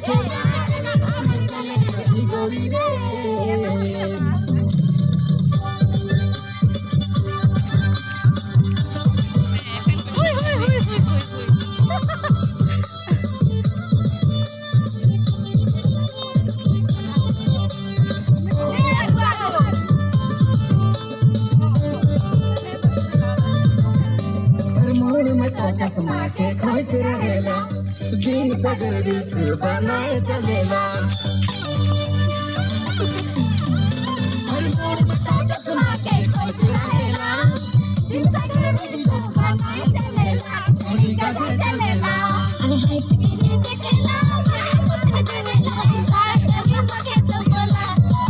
देखेला हम चले नहीं गोरी रे चश्मा के खोस रहेला दिन सगर दिस बनाए चलेला हर मोड़ बता चश्मा के खोस रहेला दिन सगर दिस बनाए चलेला छोड़ी का चलेला अरे हाय सके देखेला मुझसे देवेला साथ लगे मगे तो बोला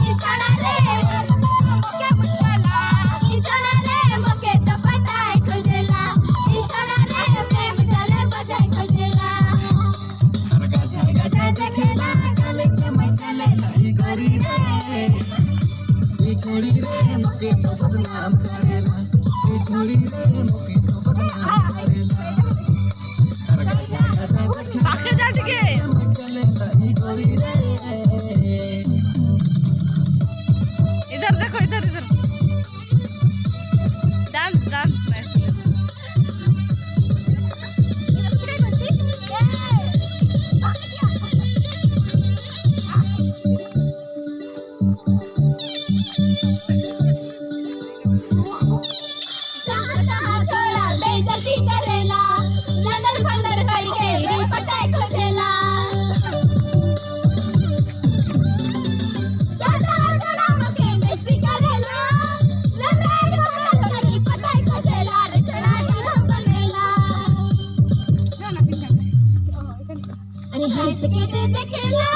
ये छाड़ा रे मगे मुश्किला ये छाड़ा रे मगे तो पटाए खोजेला ये छाड़ा देखेला काले चमक चले नहीं गोरी रे छोड़ी रे मके तो बदनाम करेला छोड़ी रे मके तो बदनाम करेला गाजा गाजा देखेला चमक चले नहीं गोरी रे इधर देखो इधर इधर डांस डांस छोड़ा ले जल्दी करेला लंदर फंदर करके रे पटाई खोजेला छोड़ा मके मस्ती करेला लंदर फंदर करके पटाई खोजेला रे चढ़ा हम बनेला अरे हंस के देखेला